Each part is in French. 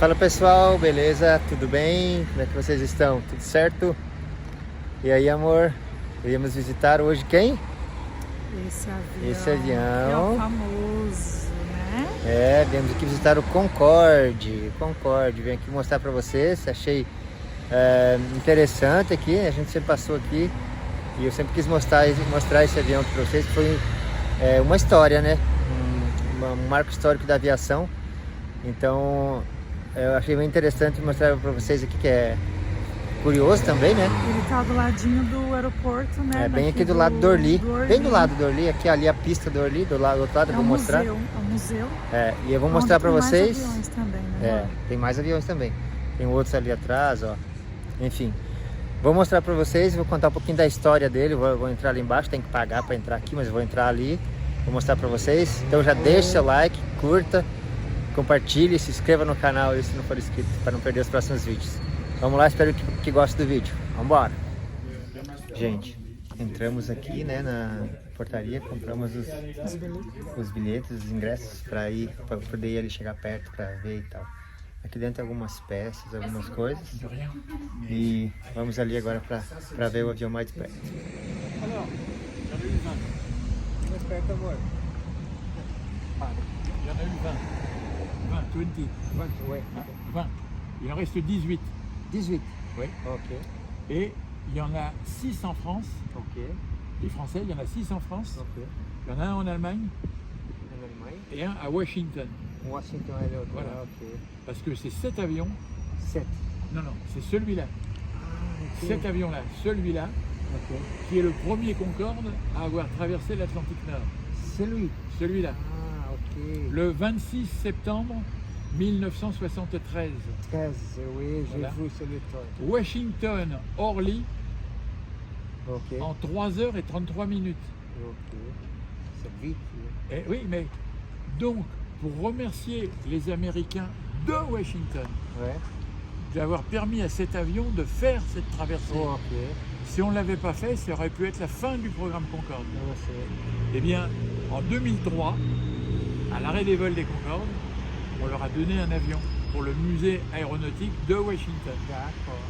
Fala pessoal, beleza? Tudo bem? Como é que vocês estão? Tudo certo? E aí, amor? Viemos visitar hoje quem? Esse avião. Que é o famoso, né? Viemos aqui visitar o Concorde. Vim aqui mostrar pra vocês. Achei interessante aqui. A gente sempre passou aqui e eu sempre quis mostrar esse avião aqui pra vocês. Foi uma história, né? Um marco histórico da aviação. Então, eu achei bem interessante mostrar pra vocês aqui, que é curioso também, né? Ele tá do ladinho do aeroporto, né? Bem aqui do lado do Orly. Bem do lado do Orly, aqui ali a pista do Orly, do outro lado eu vou mostrar. É um museu. E eu vou mostrar pra vocês. Tem mais aviões também, né? Tem mais aviões também. Tem outros ali atrás, ó. Enfim, vou mostrar pra vocês, vou contar um pouquinho da história dele. Vou entrar ali embaixo, tem que pagar pra entrar aqui, mas eu vou entrar ali. Vou mostrar pra vocês. Então já deixa seu like, curta, compartilhe, se inscreva no canal se não for inscrito, para não perder os próximos vídeos. Vamos lá, espero que goste do vídeo. Vamos embora! Gente, entramos aqui, né, na portaria, compramos os bilhetes, os ingressos para poder ir ali chegar perto para ver e tal. Aqui dentro tem algumas peças, algumas coisas. E vamos ali agora para ver o avião mais de perto. Mais perto, amor. Il y en a eu 20. 20, ouais. 20. Il en reste 18. 18. Oui. Ok. Et il y en a 6 en France. Ok. Les Français, il y en a 6 en France. Ok. Il y en a un en Allemagne En Allemagne. et un à Washington. Washington est l'autre. Voilà. Ok. Parce que c'est 7 avions. 7. Non, c'est celui-là. Ok. 7 avions-là. Celui-là, Ok. qui est le premier Concorde à avoir traversé l'Atlantique Nord. Celui. Celui-là. Ah, ok. Le 26 septembre 1973. 13, oui, j'ai Voilà. vu celui-là. Washington, Orly, Ok. en 3 h et 33 minutes. Ok. C'est vite. Oui. Eh oui, mais donc, pour remercier les Américains de Washington Ouais. d'avoir permis à cet avion de faire cette traversée. Oh, ok. Si on ne l'avait pas fait, ça aurait pu être la fin du programme Concorde. Non, c'est... Eh bien, en 2003, à l'arrêt des vols des Concorde, on leur a donné un avion pour le musée aéronautique de Washington. D'accord.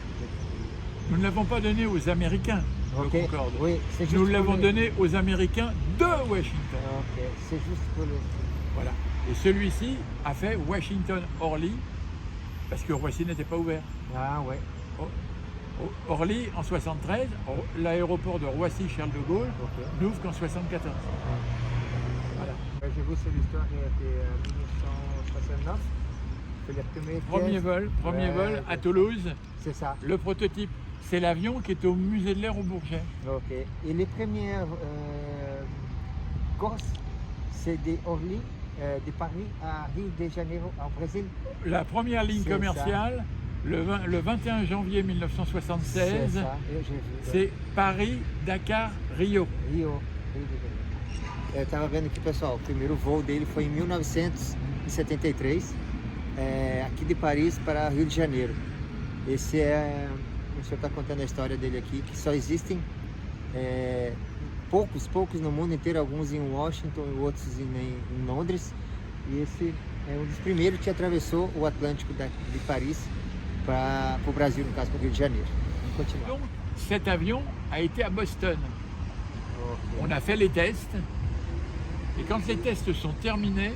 Nous ne l'avons pas donné aux Américains, Ok. le Concorde. Oui, c'est juste Nous pour l'avons le- donné aux Américains de Washington. Ok, c'est juste pour le... Voilà. Et celui-ci a fait Washington-Orly, parce que Roissy n'était pas ouvert. Ah, ouais. Orly en 73, l'aéroport de Roissy-Charles de Gaulle Ok. n'ouvre qu'en 74. Voilà. J'ai vu cette histoire qui était en 1969. C'est le Premier vol à Toulouse, C'est ça. le prototype. C'est l'avion qui est au musée de l'air au Bourget. Ok. Et les premières courses, c'est de Orly, de Paris à Rio de Janeiro, en Brésil. La première ligne C'est commerciale, le 21 janvier 1976, C'est ça, j'ai vu. c'est Paris-Dakar-Rio. Rio de Janeiro. Eu estava vendo aqui, pessoal, o primeiro voo dele foi em 1973, aqui de Paris para Rio de Janeiro. Esse o senhor está contando a história dele aqui, que só existem poucos no mundo inteiro, alguns em Washington e outros em Londres. E esse é um dos primeiros que atravessou o Atlântico de Paris para o Brasil, no caso, para o Rio de Janeiro. Vamos continuar. Donc, cet avion a été à Boston. Ok. On a fait les tests, et quand les tests sont terminés,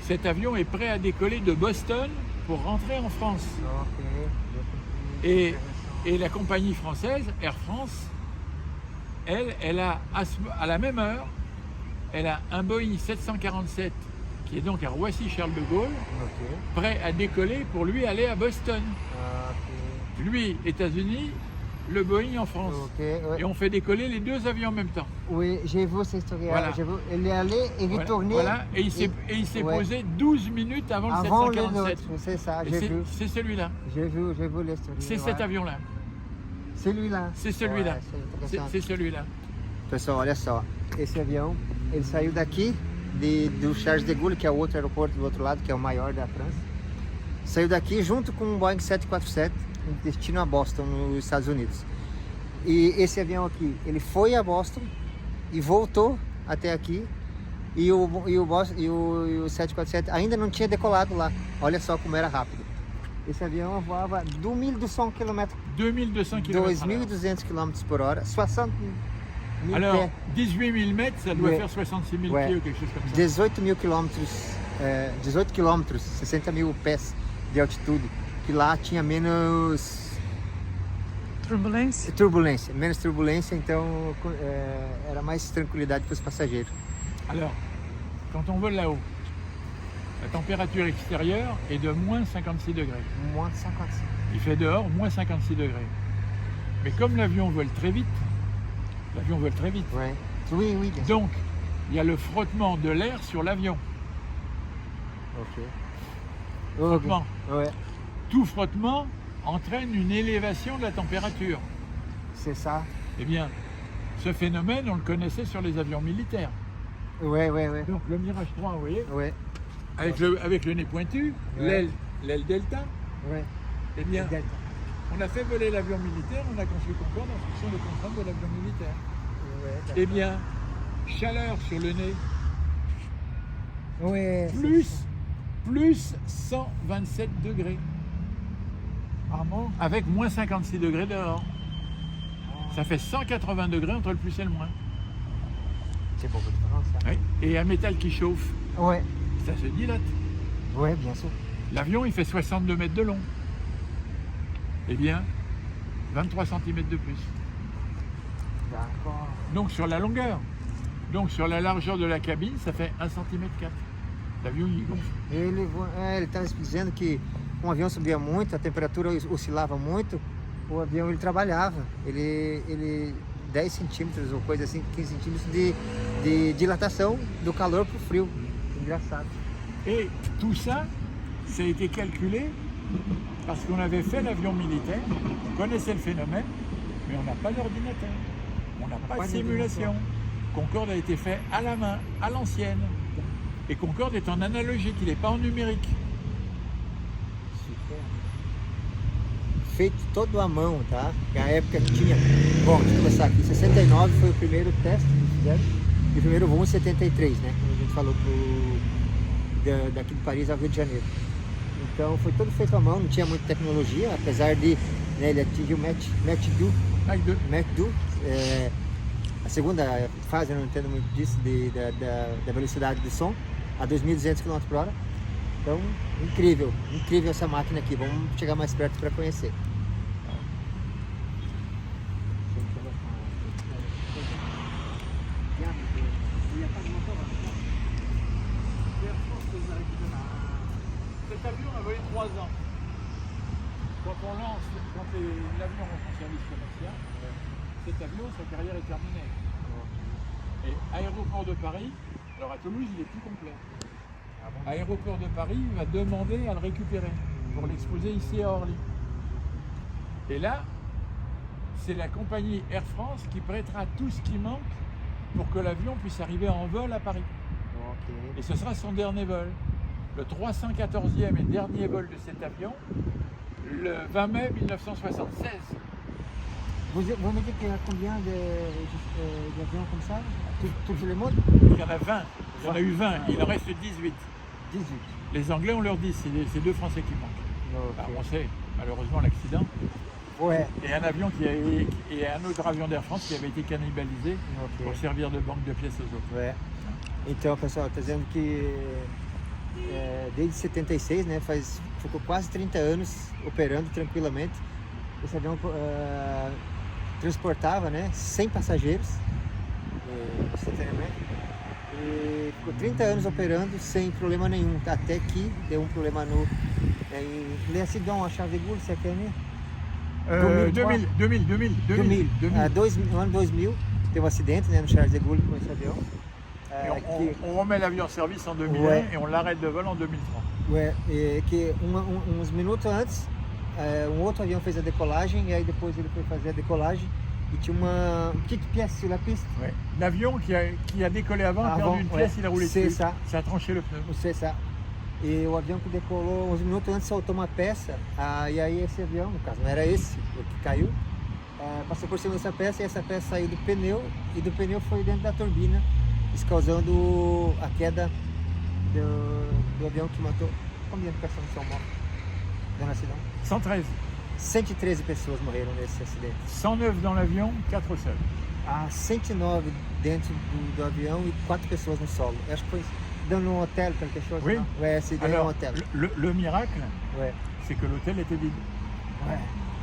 cet avion est prêt à décoller de Boston pour rentrer en France. Ok. Et la compagnie française, Air France, elle a, à la même heure, elle a un Boeing 747 qui est donc à Roissy-Charles de Gaulle, Ok. prêt à décoller pour lui aller à Boston. Ok. Lui, États-Unis, le Boeing en France. Ok, ouais. Et on fait décoller les deux avions en même temps. Oui, j'ai vu cette histoire. Voilà. Il est allé et Voilà, retourné voilà. Et il s'est ouais. posé 12 minutes avant le avant les 747. autres. C'est ça, Et j'ai vu. c'est celui-là. J'ai vu l'histoire. C'est cet avion-là. Celui-là. C'est celui-là. Ouais, c'est intéressant. C'est celui-là. Pessoal, olha só. Esse avião, ele saiu daqui do Charles de Gaulle, que é o outro aeroporto do outro lado, que é o maior da França. Saiu daqui junto com um Boeing 747, em destino a Boston, nos Estados Unidos. E esse avião aqui, ele foi a Boston e voltou até aqui. E o 747 ainda não tinha decolado lá. Olha só como era rápido. Esse avião voava 2200 km, 2200 km. 2200 km por hora, 60 mil Alors, pés, 18 000 mètres, ça doit Ouais. faire 66 000 Ouais. pieds ou quelque chose comme ça. 18 mil quilômetros, 18 quilômetros, 60 mil pés de altitude, que lá tinha menos Turbulência. menos turbulência, então era mais tranquilidade para os passageiros. Alors, quand on vole là-haut, la température extérieure est de moins 56 degrés. Moins 55. Il fait dehors moins 56 degrés. Mais comme l'avion vole très vite, Ouais. Oui, oui, bien sûr. donc il y a le frottement de l'air sur l'avion. Ok. Frottement. Ouais, Tout frottement entraîne une élévation de la température. c'est ça. Eh bien, ce phénomène, on le connaissait sur les avions militaires. Ouais, ouais, ouais. Donc le Mirage 3, vous voyez, Ouais, avec le nez pointu, Ouais. l'aile delta, ouais. eh bien, on a fait voler l'avion militaire, on a conçu Concorde en fonction des contraintes de l'avion militaire. Ouais, Eh bien, chaleur sur le nez, ouais, plus 127 degrés, Ah bon? avec moins 56 degrés dehors. Ça fait 180 degrés entre le plus et le moins. C'est beaucoup de différence, ça. Oui. Et un métal qui chauffe, Ouais, ça se dilate. ouais, bien sûr. L'avion, il fait 62 mètres de long. Eh bien, 23 cm de plus. D'accord. Donc sur la longueur. Donc sur la largeur de la cabine, ça fait 1,4 cm. L'avion, il gonfle. Ele estava dizendo que um avião subia muito, a temperatura oscilava muito, o avião ele trabalhava. Ele 10 centímetros ou coisa assim, 15 centímetros de dilatação do calor para o frio. Engraçado. Et tout ça, ça a été calculé parce qu'on avait fait l'avion militaire, on connaissait le phénomène, mais on n'a pas d'ordinateur, on n'a pas de simulation. Concorde a été fait à la main, à l'ancienne. Et Concorde est en analogique, il n'est pas en numérique. Super. Feito todo à mão, tá? Na época que tinha. Bom, deixa eu começar aqui. 69 foi o primeiro teste que fizeram. E o primeiro voo em 73, né? Como a gente falou daqui de Paris ao Rio de Janeiro. Então foi todo feito à mão, não tinha muita tecnologia, apesar de ele atingir o Mach 2. A segunda fase, eu não entendo muito disso, da velocidade do som, a 2.200 km por hora. Então, incrível essa máquina aqui. Vamos chegar mais perto para conhecer. Cet avion a volé 3 ans. Quand l'avion rentre en service commercial, cet avion, sa carrière est terminée. Et Aéroport de Paris, alors à Toulouse, il est plus complet. Aéroport de Paris va demander à le récupérer pour l'exposer ici à Orly. Et là, c'est la compagnie Air France qui prêtera tout ce qui manque pour que l'avion puisse arriver en vol à Paris. Et ce sera son dernier vol. Le 314e et dernier vol de cet avion, le 20 mai 1976. Vous me dites qu'il y a combien d'avions comme ça? Tout le monde? Il y en a 20. Il y en a eu 20. Il en reste 18. 18. Les Anglais, on leur dit, c'est 2 Français qui manquent. Ok. Alors, on sait, malheureusement, l'accident. Ouais. Et un avion et un autre avion d'Air France qui avait été cannibalisé Ok. pour servir de banque de pièces aux autres. É. Então, pessoal, está dizendo que desde 76, né, ficou quase 30 anos operando tranquilamente. Esse avião transportava, né, 100 passageiros, instantaneamente, e ficou 30 anos operando sem problema nenhum, até que deu um problema em acident à Charles de Gaulle, você quer, né? 2000. No ano 2000, teve um acidente, né, no Charles de Gaulle com esse avião. Et on remet l'avion en service en 2001 Ouais. et on l'arrête de vol en 2003. Que uns minutos antes, outro avião fez a decolagem, e aí depois ele foi fazer a decolagem e tinha uma petite pièce sur la piste. Ouais. L'avion qui a décollé avant a perdu une pièce, il a roulé c'est dessus. ça. Ça a tranché le pneu. Não sei se E o avião que decolou uns minutos antes soltou uma peça, e aí esse avião, no caso não era esse, o que caiu, passou por cima dessa peça e essa peça saiu do pneu e do pneu foi dentro da turbina, isso causando a queda do avião que matou. Como é a educação de São Paulo? dans acidão? 113. 113 pessoas morreram nesse acidente. 109 dans l'avion, 4 au sol. Ah, 109 dentro do avião e 4 pessoas no solo. Eu acho que foi dans un hôtel, quelque chose. Oui. Non? Ouais, c'est dans un Alors, hôtel. le miracle, Ouais. c'est que l'hôtel était vide. Ouais.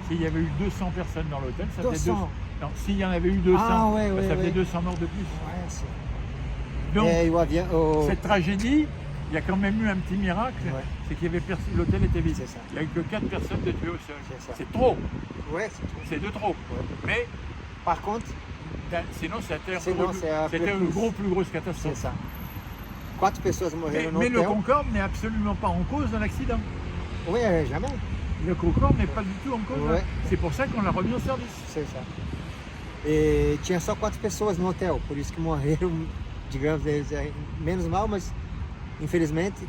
S'il y avait eu 200 personnes dans l'hôtel, ça faisait 200. Non, s'il y en avait eu 200, Ah, ouais, ouais, ça faisait ouais. 200 morts de plus. Ouais, c'est... Donc, Et o avião... o- cette tragédie, il y a quand même eu un petit miracle, Ouais. c'est qu'il y avait l'hôtel était vide. C'est ça. Il n'y a eu que 4 personnes de tuées au sol. C'est ça. C'est trop, Ouais, c'est tout. c'est de trop. Ouais. Mais Par contre, sinon, c'était Sinon, une plus grosse c'est catastrophe. ça. 4 pessoas morreram no Mais le hotel. Concorde n'est absolument pas en cause dans l'accident. Oui, jamais. Le Concorde n'est pas du tout en cause. Ouais. C'est pour ça qu'on l'a remis au service. C'est ça. E tinha só 4 pessoas no hotel, por isso que morreram, digamos, menos mal, mas infelizmente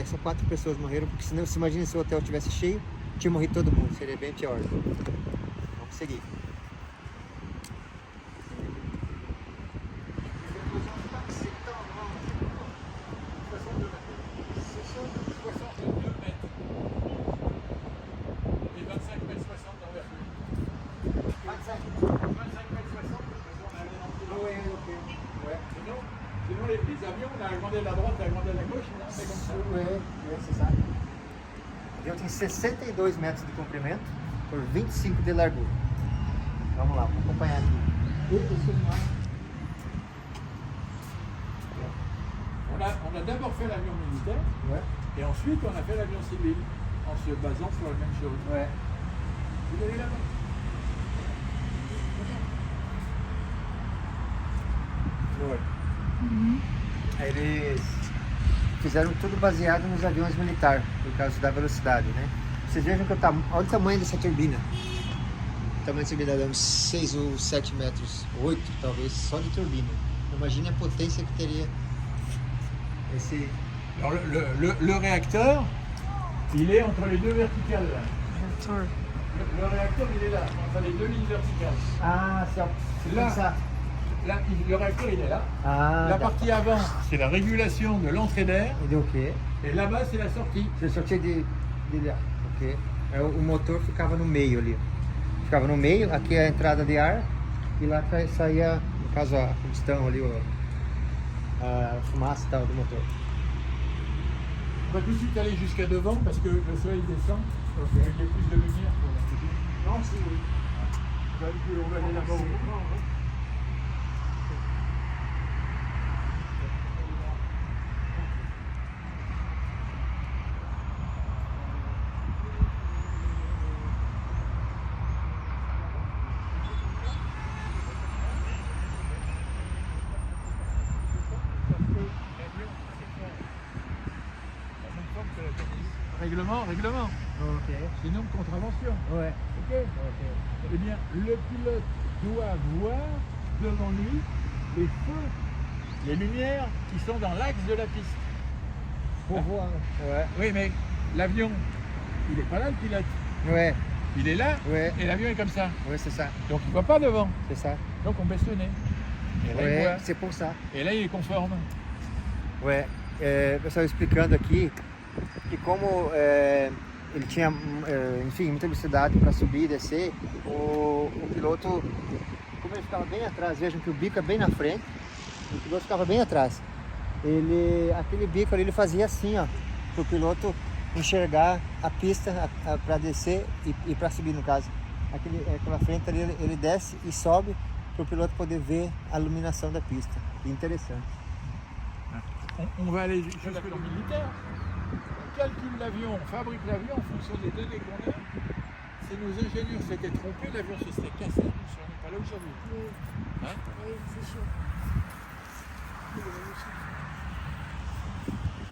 só 4 pessoas morreram, porque senão, se imagina se o hotel tivesse cheio, tinha morrido todo mundo, seria bem pior. Vamos seguir. Sinon, les avions, on a agrandi à la droite, on a agrandi à la gauche, on a fait comme ça. Você sabe. O avião tem 62 metros de comprimento por 25 de largura. Vamos lá, vamos acompanhar aqui. On a d'abord fait l'avion militaire Ouais. et ensuite on a fait l'avion civil en se basant sur la même chose. Ouais. Vous allez là-bas. Eles fizeram tudo baseado nos aviões militares, por causa da velocidade, né? Vocês vejam que olha o tamanho dessa turbina. O tamanho dessa turbina é uns 6 ou 7 metros, 8 talvez, só de turbina. Imagine a potência que teria esse... Alors le réacteur, il est entre les deux verticales là. Reator. Le réacteur, il est là, entre les deux lignes verticales. Ah, c'est Là. comme ça. Là, le réacteur, il est là. Ah, La partie avant, c'est la régulation de l'entrée d'air. E deu o quê? Et là-bas, c'est la sortie. Você só tinha de ar. Ok. Aí o motor ficava no meio ali. Ficava no meio, aqui é a entrada de ar e lá saía, no caso, a combustão ali, a fumaça e tal do motor. On va tout de suite aller jusqu'à devant parce que le soleil descend. Ok. Il y a plus de lumière pour la photo. Non, sim. On va aller là-bas. Règlement. Ok. Sinon, contravention. Ouais. Ok. Ok. Eh bien, le pilote doit voir devant lui les feux, les lumières qui sont dans l'axe de la piste. Pour voir. Ouais. Oui, mais l'avion, il n'est pas là, le pilote. Ouais. Il est là, Ouais. et l'avion est comme ça. Ouais, c'est ça. Donc, il ne voit pas devant. C'est ça. Donc, on baisse le nez. Et là, il Ouais, voit. c'est pour ça. Et là, il est conforme. Ouais. O pessoal explicando aqui que como ele tinha, enfim, muita velocidade para subir e descer, o piloto, como ele ficava bem atrás, vejam que o bico é bem na frente, o piloto ficava bem atrás. Aquele bico ali ele fazia assim, ó, para o piloto enxergar a pista para descer e para subir, no caso. Aquela frente ali ele desce e sobe para o piloto poder ver a iluminação da pista. Que interessante. On va aller jusque dans le militaire. On calcule l'avion, on fabrique l'avion en fonction des données qu'on a. Si nos ingénieurs s'étaient trompés, l'avion se serait cassé. Nous ne serions pas là aujourd'hui. Hein? Oui, c'est chaud.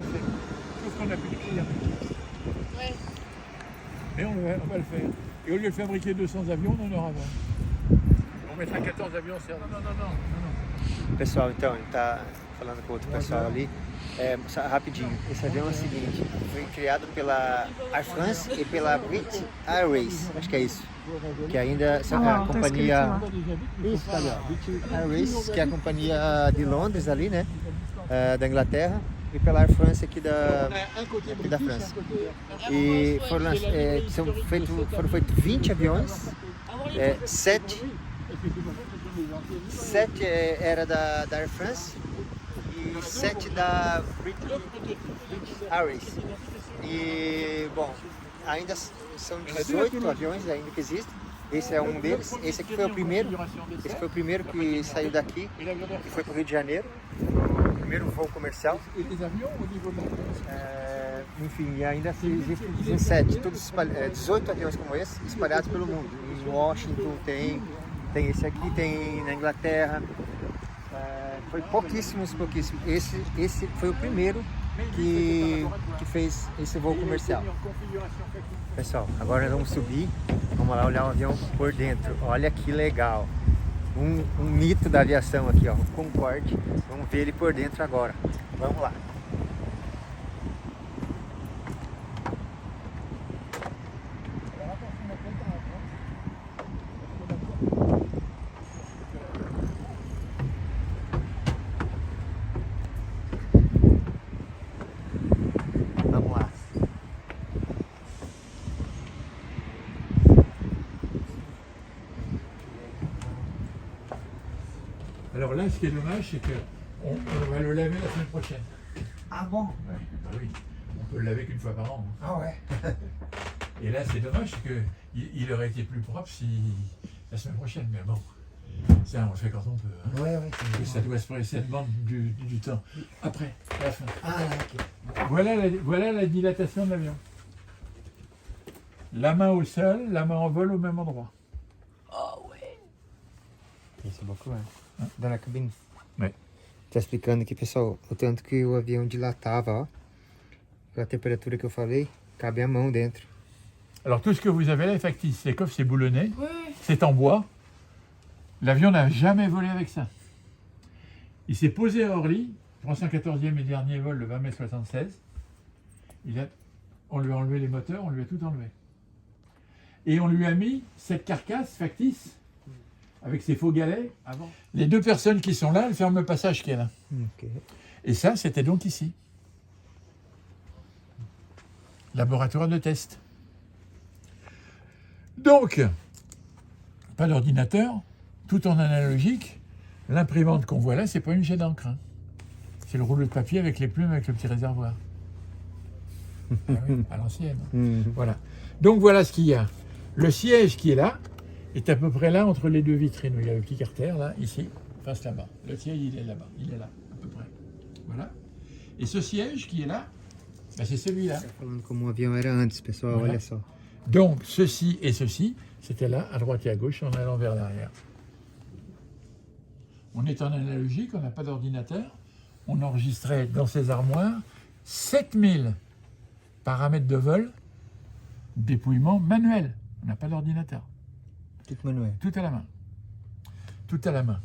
Sauf qu'on a pu l'écrire. Ouais. Mais on va le faire. Et au lieu de fabriquer 200 avions, on en aura 20. On mettra 14 avions. Non. Pessoal, então, ele está falando com outro pessoal ali. Rapidinho, esse avião é o seguinte, foi criado pela Air France e pela British Airways, acho que é isso. Que ainda é a companhia... Isso, tá ali, ó. British Airways, que é a companhia de Londres ali, né? Da Inglaterra. e pela Air France aqui da, Un côté aqui da British, França. un côté... E foram foram feitos 20 aviões, 7 era da Air France e 7 da British Airways. E, bom, ainda são 18 aviões ainda que existem. Esse é um deles. Esse aqui foi o primeiro. Esse foi o primeiro que saiu daqui, que foi para o Rio de Janeiro. O primeiro voo comercial. Et les avions au niveau de la France. Enfim, e ainda existem 17, 18 aviões como esse, espalhados pelo mundo. Em Washington tem esse aqui, tem na Inglaterra. Foi pouquíssimos. Esse foi o primeiro que fez esse voo comercial. Pessoal, agora nós vamos subir, vamos lá olhar o avião por dentro. Olha que legal! Um mito da aviação aqui, ó, o Concorde. Vamos ver ele por dentro agora. Vamos lá. Vamos lá. Alors là, ce qui est dommage, c'est qu'on va le laver la semaine prochaine. Ah bon? Ouais, bah oui, on peut le laver qu'une fois par an. Ah ouais. Et là, c'est dommage, c'est qu'il aurait été plus propre si la semaine prochaine. Mais bon, ça, on le fait quand on peut. Hein. Ouais. Et ça doit se presser, ça demande du temps. Après, à la fin. Ah, ok. Voilà la dilatation de l'avion. La main au sol, la main en vol au même endroit. Isso é bacana. Dá na cabine. É. Tá explicando aqui, pessoal, o tanto que o avião dilatava, ó. A temperatura que eu falei, cabe a mão dentro. Alors tout ce que vous avez là est factice. Les coffres, c'est boulonné, Oui. c'est en bois. L'avion n'a jamais volé avec ça. Il s'est posé à Orly, 314e et dernier vol le 20 mai 76. On lui a enlevé les moteurs, on lui a tout enlevé. Et on lui a mis cette carcasse factice, avec ses faux galets, avant. Les deux personnes qui sont là, elles ferment le passage qui est là. Ok. Et ça, c'était donc ici. Laboratoire de test. Donc, pas d'ordinateur, tout en analogique. L'imprimante qu'on voit là, c'est pas une jet d'encre. Hein. C'est le rouleau de papier avec les plumes, avec le petit réservoir. Ah oui, à l'ancienne. Voilà. Donc voilà ce qu'il y a. Le siège qui est là est à peu près là entre les deux vitrines. Il y a le petit carter là, ici, face là-bas. Le siège, il est là-bas. Il est là, à peu près. Voilà. Et ce siège qui est là, ben, c'est celui-là. Falando como o avião era antes, pessoal, Voilà. olha só. Donc ceci et ceci, c'était là, à droite et à gauche, en allant vers l'arrière. On est en analogique, on n'a pas d'ordinateur. On enregistrait dans ces armoires 7000 paramètres de vol, dépouillement manuel. On n'a pas d'ordinateur. Tudo manuel. Tout à la main. Tout à la main.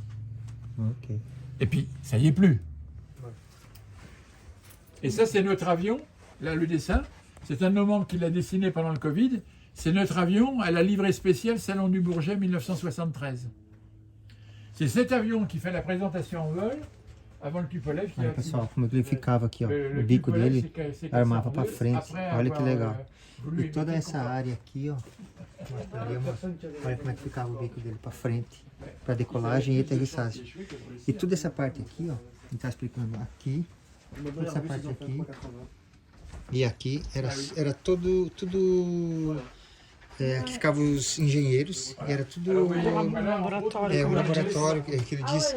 Ok. Et puis, ça y est plus. Ouais. Et ça, c'est notre avion. Là, le dessin. C'est un de nos membres qui l'a dessiné pendant le Covid. C'est notre avion à la livrée spéciale Salon du Bourget 1973. C'est cet avion qui fait la présentation en vol avant le Tupolev. Olha, pessoal, como ele ficava aqui, ó. O bico dele armava para frente. Olha que legal. E toda essa área aqui, ó. Olha como é que ficava o bico dele para frente, para decolagem e aterrissagem. E toda essa parte aqui, ó, ele está explicando aqui, toda essa parte aqui e aqui era tudo aqui ficavam os engenheiros e era tudo um laboratório que ele diz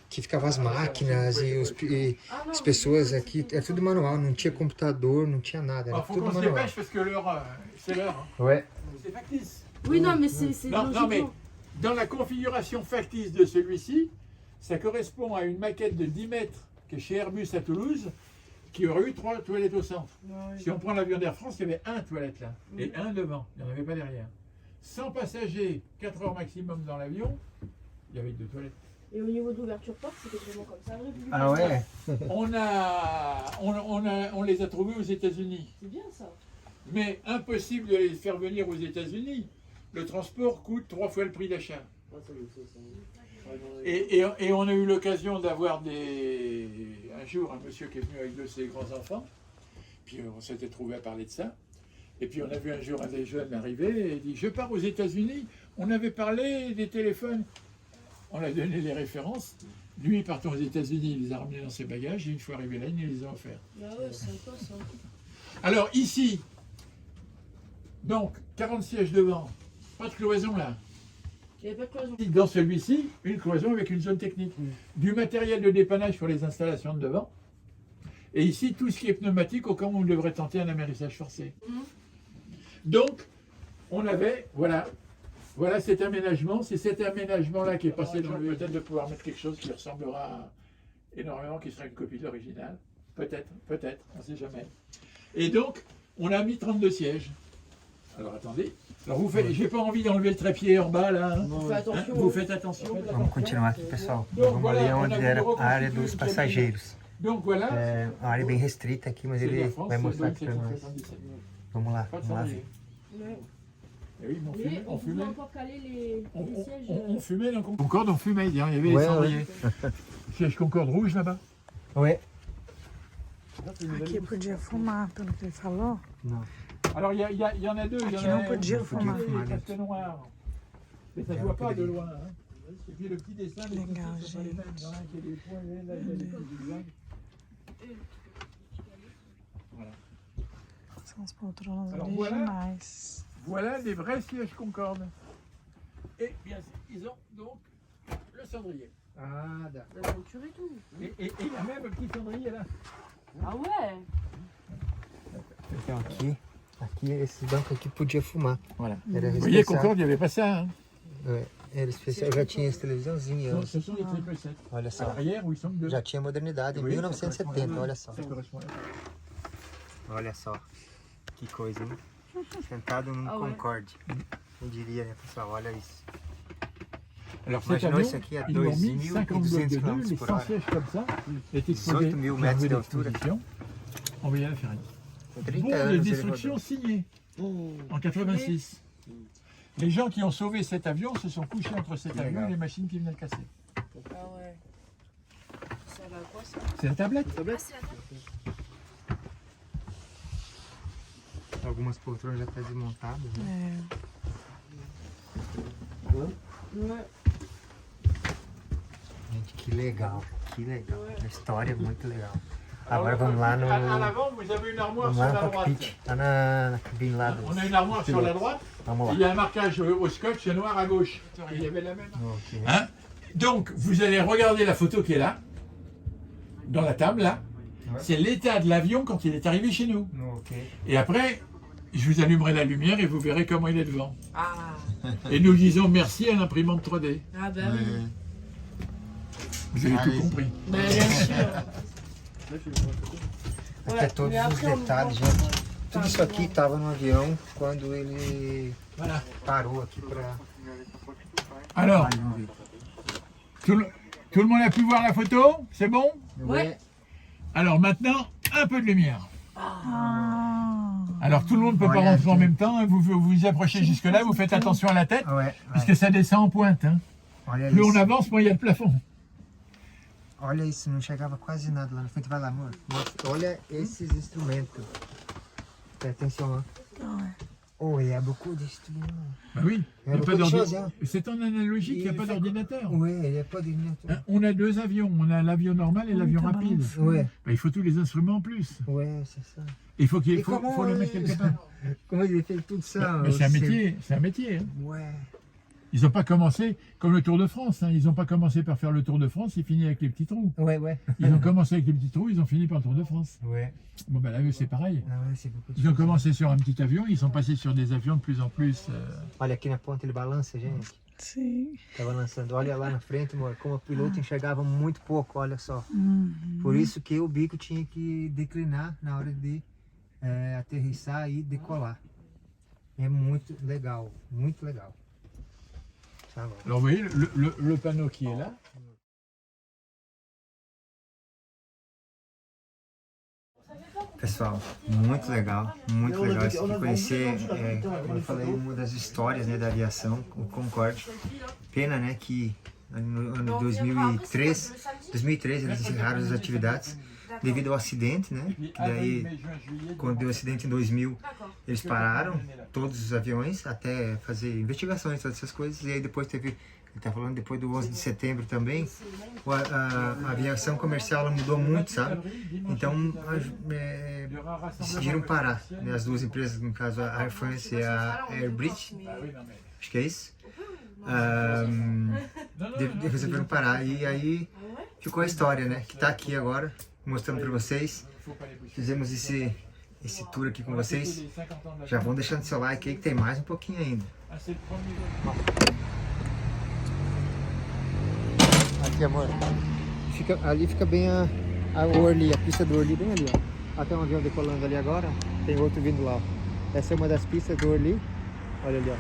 que ficavam as máquinas e as pessoas aqui, era tudo manual, não tinha computador, não tinha nada, era tudo manual. parce que l'heure, c'est l'heure. Ouais. C'est factice. Oui, non, mais c'est Non, mais logiquement. dans la configuration factice de celui-ci, ça correspond à une maquette de 10 mètres qui est chez Airbus à Toulouse, qui aurait eu 3 toilettes au centre. Si on prend l'avion d'Air France, il y avait un toilette là, et un devant, il n'y en avait pas derrière. 100 passagers, 4 heures maximum dans l'avion, il y avait 2 toilettes. Et au niveau d'ouverture porte, c'était vraiment comme ça. Ah ouais. On les a trouvés aux États-Unis. C'est bien ça. Mais impossible de les faire venir aux États-Unis. Le transport coûte 3 fois le prix d'achat. Et on a eu l'occasion d'avoir un jour un monsieur qui est venu avec deux de ses grands-enfants, puis on s'était trouvé à parler de ça. Et puis on a vu un jour un des jeunes arriver et il dit « Je pars aux États-Unis, on avait parlé des téléphones. » On a donné les références. Lui, partant aux États-Unis, il les a ramenés dans ses bagages et une fois arrivé là, il nous les a offerts. Bah ouais, c'est sympa ça. Alors ici, donc 40 sièges devant, pas de cloison là. Il n'y avait pas de cloison. Dans celui-ci, une cloison avec une zone technique. Du matériel de dépannage pour les installations de devant. Et ici, tout ce qui est pneumatique au cas où on devrait tenter un amérissage forcé. Donc, on avait, voilà cet aménagement. C'est cet aménagement-là qui est passé dans le peut-être de pouvoir mettre quelque chose qui ressemblera énormément, qui sera une copie de l'original. Peut-être, on ne sait jamais. Et donc, on a mis 32 sièges. Alors, attendez. Alors, j'ai pas envie d'enlever le trépied en bas, là. Hein. Vous faites attention. Vamos continuar aqui, pessoal. Vamos ali onde era a área dos passageiros. Donc, voilà. É uma área bem restrita aqui, mas ele vai mostrar aqui para nós. Vamos lá ver. Ouais. Et oui, mais Mais on on fumait. pouvait encore caler les sièges. On fumait dans Concorde, on fumait, il y avait les cendriers. Siège Concorde rouge là-bas. Ouais. Aqui podia fumar, pelo que ele falou. Não. Alors il y en a deux. Il y en Aqui a não podia fumar. C'est noir. Mais ça ne se voit pas de loin. Hein. Et puis le petit dessin, les petits Legal, sont pas les mêmes. Il y en a un qui a des points, là, il y a des zigzags. Voilà. São as poltronas Alors, originais. Voilà les vrais sièges Concorde. Et bien ils ont donc le cendrier. Ah, dá. La peinture et tout. Et il y a même un petit cendrier là. Ah ouais. Então aqui esse banco aqui podia fumar. Voilà. Era Vous voyez, especial. Concorde, il n'y avait pas ça. Hein. É, era especial. Já tinha esse televisãozinho Non, antes. ce sont les triple 7. Olha À só. l'arrière, où ils sont deux. Já tinha modernidade, em Oui, 1970, olha só. Ça correspond à la- Olha só. Que coisa, hein? Sentado num Ah, ouais. Concorde. Quem diria, né, pessoal? Olha isso. Alors cet Imaginons avion, isso aqui a ils l'ont mis 2.200 50 blocs de deux, les km/h. 100 sièges comme ça, est exposé 18 000 mètres d'exposition, envoyé à la Ferrari. Com 30 Bon de anos ele destruction rodou. signé en 86. Les gens qui ont sauvé cet avion se sont couchés entre cet avion et les machines qui venaient le casser. Ah ouais. Ça va quoi ça? C'est la tablette. Algumas poltronas já estão desmontadas, né? Ouais. Gente, que legal. Que legal. A história é muito legal. Agora vamos lá no... À l'avant, vous avez une armoire Vamos sur lá la no droite. cockpit. Tá na cabine lá do... On a une armoire sur la droite. Vamos Il y lá. a un marquage au scotch noir à gauche. Il y avait la même. Ok. Hein? Donc, vous allez regarder la photo qui est là, dans la table, là. Ouais. C'est l'état de l'avion quand il est arrivé chez nous. Ok. Et après, je vous allumerai la lumière et vous verrez comment il est devant. Ah. Et nous disons merci à l'imprimante 3D. Ah bah oui. Vous avez tout Allez-y. compris. Bah bien sûr. Aqui é todos mais os après, on detalhes, prend- gente. Tudo isso aqui estava no avião quando ele Voilà. parou aqui para... Alors, tout le monde a pu voir la photo? C'est bon? Ouais. Alors maintenant, un peu de lumière. Ah, Alors tout le monde ne peut pas Voilà, rentrer en tout. même temps. Vous vous approchez jusque-là, vous faites attention à la tête, Ouais, puisque ça descend en pointe. Hein. olha Plus on isso. avance, moins il y a de plafond. Olha isso, não chegava quase nada lá na frente. Vai lá, amor. Olha esses instrumentos. Presta atenção, ó. Oh, il y a beaucoup d'instruments. Bah oui, il y a beaucoup pas de d'ordi- choses, hein. c'est en analogique, il n'y a pas d'ordinateur. Ouais, il n'y a pas d'ordinateur. Hein, on a deux avions, on a l'avion normal et l'avion t'as rapide. balancé. Ouais, Bah, il faut tous les instruments en plus. ouais, c'est ça. Il faut qu'il Et faut, comment, faut le mettre quelque part. Comment il a fait tout ça? Mais c'est un métier, c'est un métier. Hein. Ouais. Ils n'ont pas commencé comme le Tour de France. Hein. Ils n'ont pas commencé par faire le Tour de France, ils finissent avec les petits trous. Ouais, ouais. Ils ont commencé avec les petits trous, ils ont fini par le Tour de France. Ouais. Bon ben là, eux, c'est pareil. Ah ouais, c'est beaucoup de Ils ont choses. commencé sur un petit avion, ils sont passés sur des avions de plus en plus. Olha aqui na ponta ele balança, gente. sim. Tá balançando. Olha lá na frente, amor, como o piloto enxergava muito pouco, olha só. Uhum. Por isso que o bico tinha que declinar na hora de aterrissar e decolar. É muito legal, muito legal. Tá bom. Alors vous voyez le panneau qui est là. Pessoal, muito legal isso aqui, conhecer, como eu falei, uma das histórias, né, da aviação, o Concorde. Pena, né, que no ano de 2003. 2003 eles encerraram as atividades devido ao acidente, né? Daí, quando deu o acidente em 2000, eles pararam todos os aviões até fazer investigações, todas essas coisas. E aí depois teve, ele está falando depois do 11 de setembro também, a aviação comercial ela mudou muito, sabe? Então, decidiram parar, né? As duas empresas, no caso a Air France e a Air British, acho que é isso. Resolveram parar e aí ficou a história, né, que tá aqui agora mostrando para vocês. Fizemos esse tour aqui com vocês. Já vão deixando seu like aí que tem mais um pouquinho ainda. Aqui, amor, ali fica bem a Orly, a pista do Orly bem ali, ó. Até um avião decolando ali agora, tem outro vindo lá, ó. Essa é uma das pistas do Orly, olha ali, ó.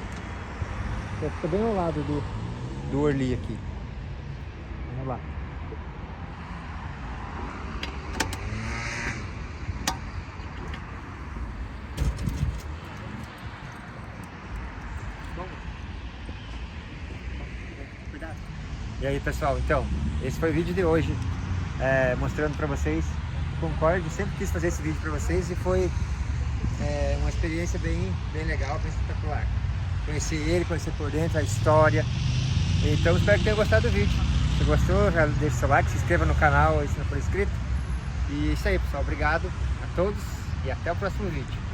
Fica bem ao lado do Orly aqui. Vamos lá. E aí, pessoal, então, esse foi o vídeo de hoje, mostrando para vocês o Concorde. Sempre quis fazer esse vídeo para vocês e foi uma experiência bem legal, bem espetacular. Conhecer ele, conhecer por dentro a história. Então espero que tenham gostado do vídeo. Se gostou, já deixa seu like, se inscreva no canal se não for inscrito. E isso aí, pessoal. Obrigado a todos e até o próximo vídeo.